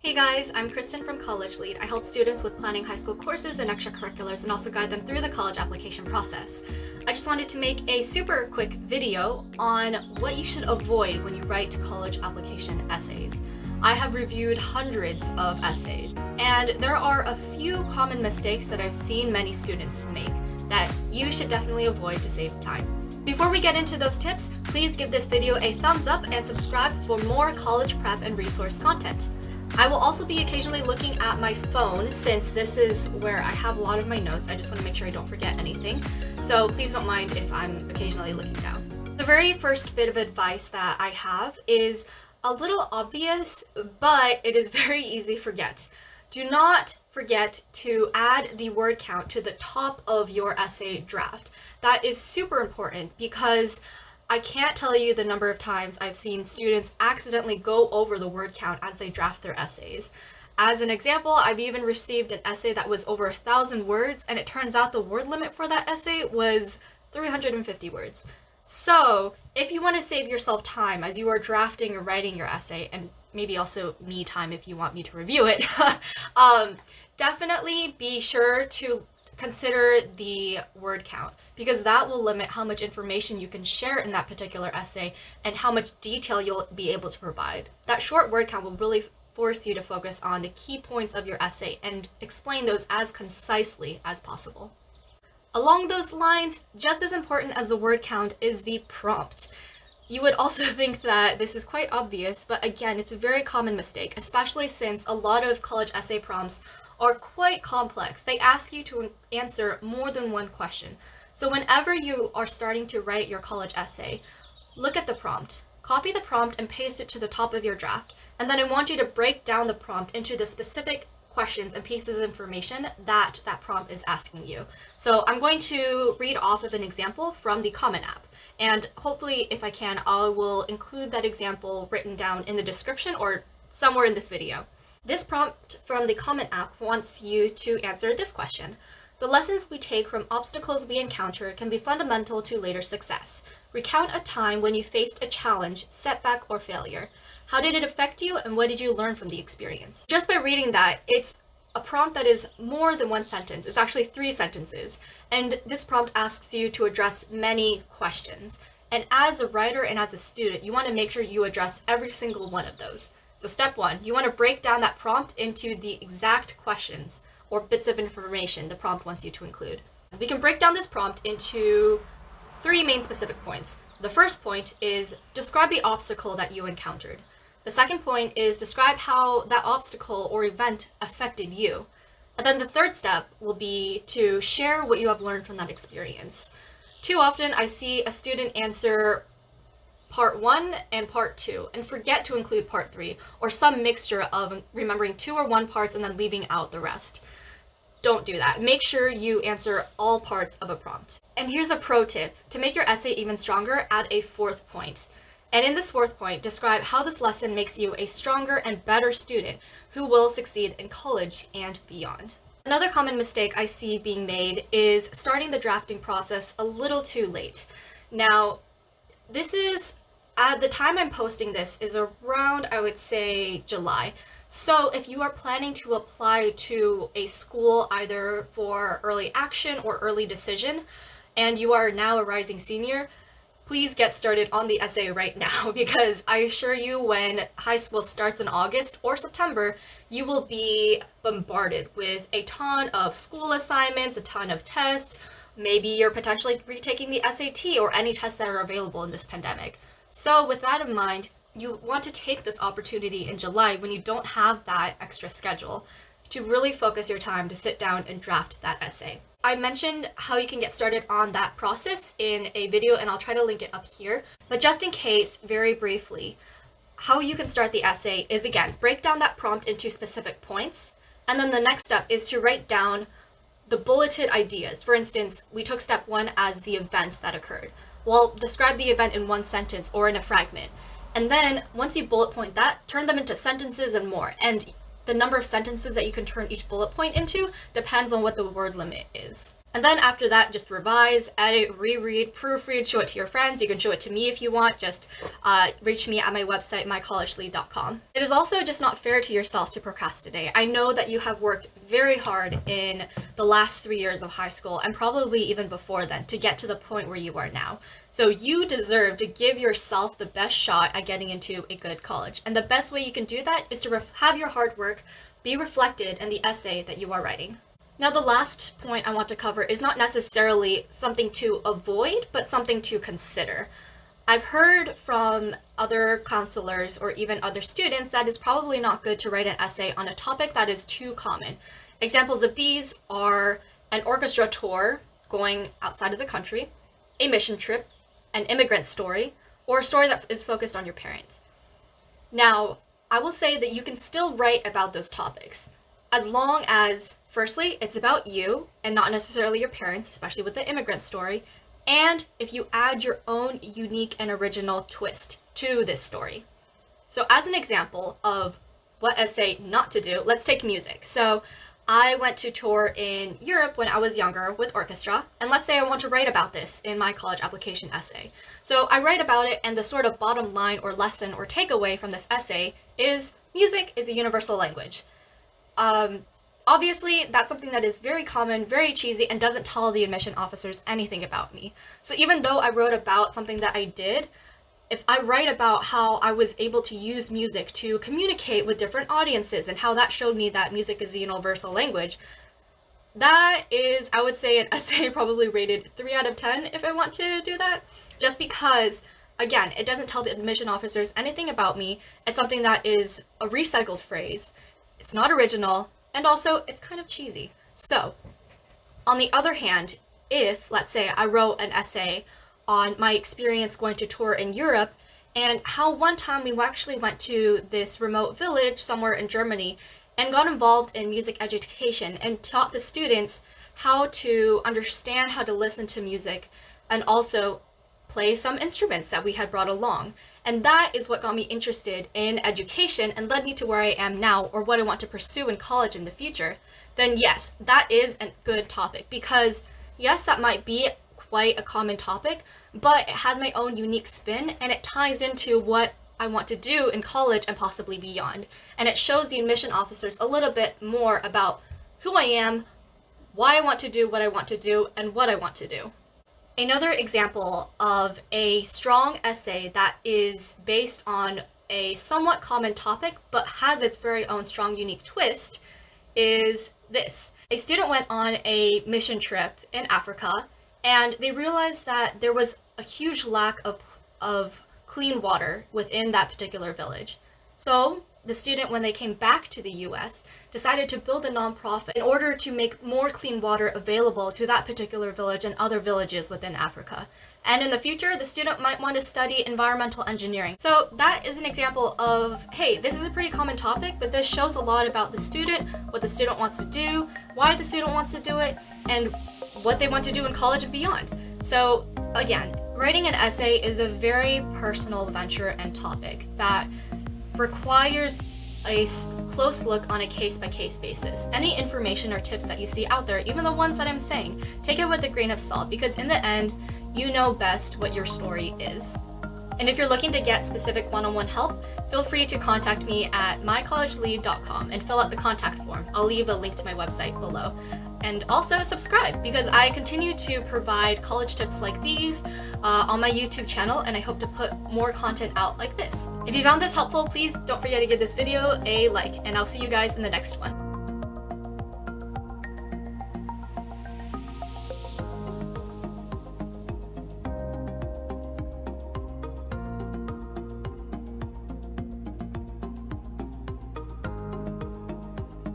Hey guys, I'm Kristen from College Lead. I help students with planning high school courses and extracurriculars and also guide them through the college application process. I just wanted to make a super quick video on what you should avoid when you write college application essays. I have reviewed hundreds of essays, and there are a few common mistakes that I've seen many students make that you should definitely avoid to save time. Before we get into those tips, please give this video a thumbs up and subscribe for more college prep and resource content. I will also be occasionally looking at my phone since this is where I have a lot of my notes. I just want to make sure I don't forget anything. So please don't mind if I'm occasionally looking down. The very first bit of advice that I have is a little obvious, but it is very easy to forget. Do not forget to add the word count to the top of your essay draft. That is super important because I can't tell you the number of times I've seen students accidentally go over the word count as they draft their essays. As an example, I've even received an essay that was over 1,000 words, and it turns out the word limit for that essay was 350 words. So, if you want to save yourself time as you are drafting or writing your essay, and maybe also me time if you want me to review it, definitely be sure to consider the word count, because that will limit how much information you can share in that particular essay and how much detail you'll be able to provide. That short word count will really force you to focus on the key points of your essay and explain those as concisely as possible. Along those lines, just as important as the word count is the prompt. You would also think that this is quite obvious, but again, it's a very common mistake, especially since a lot of college essay prompts are quite complex. They ask you to answer more than one question. So whenever you are starting to write your college essay, look at the prompt. Copy the prompt and paste it to the top of your draft. And then I want you to break down the prompt into the specific questions and pieces of information that that prompt is asking you. So I'm going to read off of an example from the Comment app. And hopefully, if I can, I will include that example written down in the description or somewhere in this video. This prompt from the Comment app wants you to answer this question. The lessons we take from obstacles we encounter can be fundamental to later success. Recount a time when you faced a challenge, setback, or failure. How did it affect you, and what did you learn from the experience? Just by reading that, it's a prompt that is more than one sentence. It's actually 3 sentences. And this prompt asks you to address many questions. And as a writer and as a student, you want to make sure you address every single one of those. So step 1, you want to break down that prompt into the exact questions or bits of information the prompt wants you to include. We can break down this prompt into 3 main specific points. The first point is describe the obstacle that you encountered. The second point is describe how that obstacle or event affected you. And then the third step will be to share what you have learned from that experience. Too often I see a student answer part 1 and part 2 and forget to include part 3 or some mixture of remembering 2 or 1 parts and then leaving out the rest. Don't do that. Make sure you answer all parts of a prompt. And here's a pro tip. To make your essay even stronger, add a 4th point. And in this 4th point, describe how this lesson makes you a stronger and better student who will succeed in college and beyond. Another common mistake I see being made is starting the drafting process a little too late. Now, this is, at the time I'm posting this, is around, I would say, July. So if you are planning to apply to a school either for early action or early decision, and you are now a rising senior, please get started on the essay right now, because I assure you when high school starts in August or September, you will be bombarded with a ton of school assignments, a ton of tests. Maybe you're potentially retaking the SAT or any tests that are available in this pandemic. So with that in mind, you want to take this opportunity in July when you don't have that extra schedule to really focus your time to sit down and draft that essay. I mentioned how you can get started on that process in a video, and I'll try to link it up here. But just in case, very briefly, how you can start the essay is, again, break down that prompt into specific points. And then the next step is to write down the bulleted ideas. For instance, we took step 1 as the event that occurred. Well, describe the event in 1 sentence or in a fragment. And then once you bullet point that, turn them into sentences and more. And the number of sentences that you can turn each bullet point into depends on what the word limit is. And then after that, just revise, edit, reread, proofread, show it to your friends. You can show it to me if you want. Just reach me at my website, mycollegelead.com. It is also just not fair to yourself to procrastinate. I know that you have worked very hard in the last 3 years of high school, and probably even before then, to get to the point where you are now. So you deserve to give yourself the best shot at getting into a good college. And the best way you can do that is to have your hard work be reflected in the essay that you are writing. Now, the last point I want to cover is not necessarily something to avoid, but something to consider. I've heard from other counselors or even other students that it's probably not good to write an essay on a topic that is too common. Examples of these are an orchestra tour going outside of the country, a mission trip, an immigrant story, or a story that is focused on your parents. Now, I will say that you can still write about those topics, as long as, firstly, it's about you and not necessarily your parents, especially with the immigrant story, and if you add your own unique and original twist to this story. So as an example of what essay not to do, let's take music. So I went to tour in Europe when I was younger with orchestra, and let's say I want to write about this in my college application essay. So I write about it, and the sort of bottom line or lesson or takeaway from this essay is music is a universal language. Obviously, that's something that is very common, very cheesy, and doesn't tell the admission officers anything about me. So even though I wrote about something that I did, if I write about how I was able to use music to communicate with different audiences and how that showed me that music is a universal language, that is, I would say, an essay probably rated 3 out of 10 if I want to do that. Just because, again, it doesn't tell the admission officers anything about me. It's something that is a recycled phrase. It's not original, and also it's kind of cheesy. So, on the other hand, if, let's say, I wrote an essay on my experience going to tour in Europe and how one time we actually went to this remote village somewhere in Germany and got involved in music education and taught the students how to understand how to listen to music and also play some instruments that we had brought along. And that is what got me interested in education and led me to where I am now, or what I want to pursue in college in the future. Then yes, that is a good topic, because yes, that might be quite a common topic, but it has my own unique spin and it ties into what I want to do in college and possibly beyond. And it shows the admission officers a little bit more about who I am, why I want to do what I want to do, and what I want to do. Another example of a strong essay that is based on a somewhat common topic but has its very own strong, unique twist is this. A student went on a mission trip in Africa, and they realized that there was a huge lack of clean water within that particular village. So the student, when they came back to the US, decided to build a nonprofit in order to make more clean water available to that particular village and other villages within Africa. And in the future, the student might want to study environmental engineering. So that is an example of, hey, this is a pretty common topic, but this shows a lot about the student, what the student wants to do, why the student wants to do it, and what they want to do in college and beyond. So again, writing an essay is a very personal venture and topic that requires a close look on a case-by-case basis. Any information or tips that you see out there, even the ones that I'm saying, take it with a grain of salt, because in the end, you know best what your story is. And if you're looking to get specific one-on-one help, feel free to contact me at mycollegelead.com and fill out the contact form. I'll leave a link to my website below. And also subscribe, because I continue to provide college tips like these on my YouTube channel, and I hope to put more content out like this. If you found this helpful, please don't forget to give this video a like, and I'll see you guys in the next one.